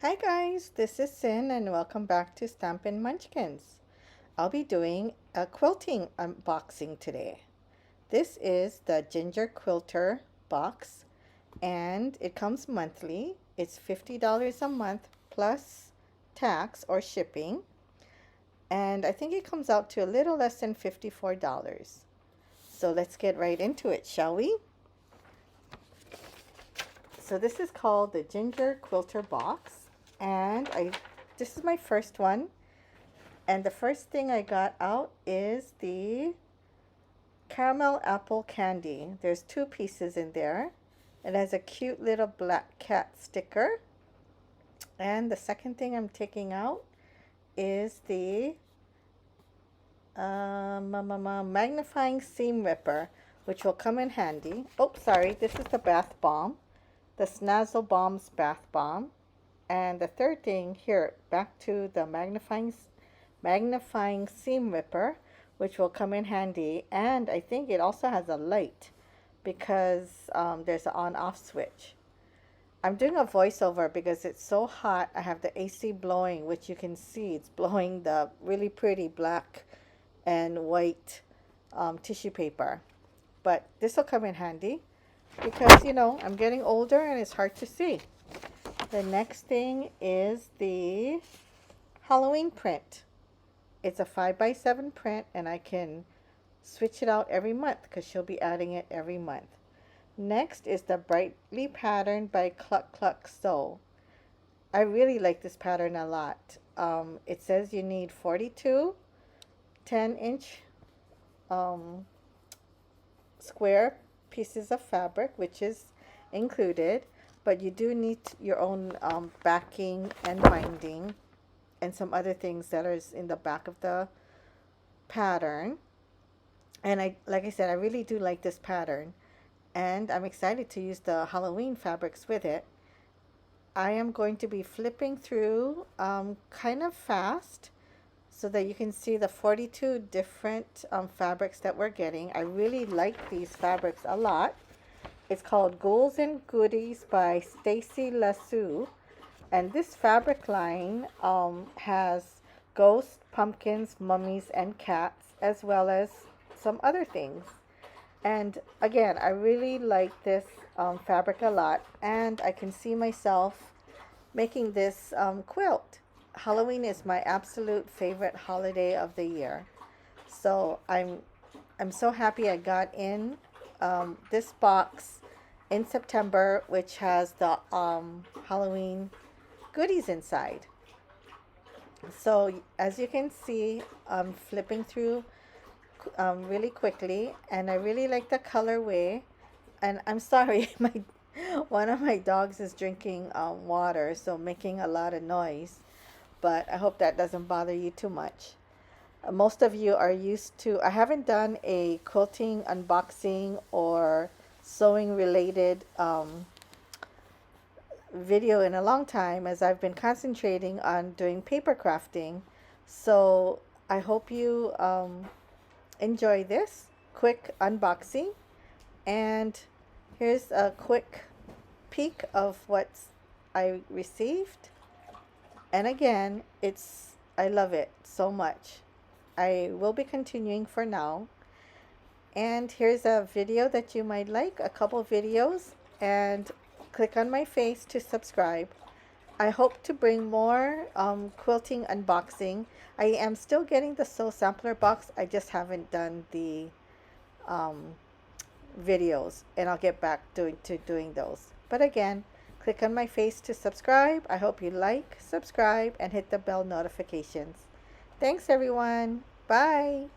Hi guys, this is Sin and welcome back to Stampin' Munchkins. I'll be doing a quilting unboxing today. This is the Ginger Quilter box and it comes monthly. It's $50 a month plus tax or shipping. And I think it comes out to a little less than $54. So let's get right into it, shall we? So this is called the Ginger Quilter box. And this is my first one, and the first thing I got out is the caramel apple candy. There's 2 pieces in there. It has a cute little black cat sticker, and the second thing I'm taking out is the magnifying seam ripper, which will come in handy. Oh, sorry, this is the bath bomb, the Snazzle Bombs bath bomb. And the third thing here, back to the magnifying seam ripper, which will come in handy. And I think it also has a light because there's an on-off switch. I'm doing a voiceover because it's so hot. I have the AC blowing, which you can see. It's blowing the really pretty black and white tissue paper. But this will come in handy because, you know, I'm getting older and it's hard to see. The next thing is the Halloween print. It's a 5x7 print and I can switch it out every month because she'll be adding it every month. Next is the Brightly Pattern by Cluck Cluck Sew. I really like this pattern a lot. It says you need 42 10-inch square pieces of fabric, which is included. But you do need your own backing and binding and some other things that are in the back of the pattern. And like I said, I really do like this pattern. And I'm excited to use the Halloween fabrics with it. I am going to be flipping through kind of fast so that you can see the 42 different fabrics that we're getting. I really like these fabrics a lot. It's called Ghouls and Goodies by Stacy Lassou. And this fabric line has ghosts, pumpkins, mummies, and cats, as well as some other things. And again, I really like this fabric a lot. And I can see myself making this quilt. Halloween is my absolute favorite holiday of the year. So I'm so happy I got in this box in September, which has the Halloween goodies inside. So as you can see, I'm flipping through really quickly, and I really like the colorway. And I'm sorry, one of my dogs is drinking water, so making a lot of noise, but I hope that doesn't bother you too much. Most of you are used to, I haven't done a quilting unboxing or sewing related video in a long time, as I've been concentrating on doing paper crafting. So I hope you enjoy this quick unboxing. And here's a quick peek of what I received. And again, I love it so much. I will be continuing for now. And here's a video that you might like, a couple videos, and click on my face to subscribe. I hope to bring more quilting unboxing. I am still getting the Sew Sampler box. I just haven't done the videos, and I'll get back to doing those. But again, click on my face to subscribe. I hope you like, subscribe, and hit the bell notifications. Thanks everyone. Bye.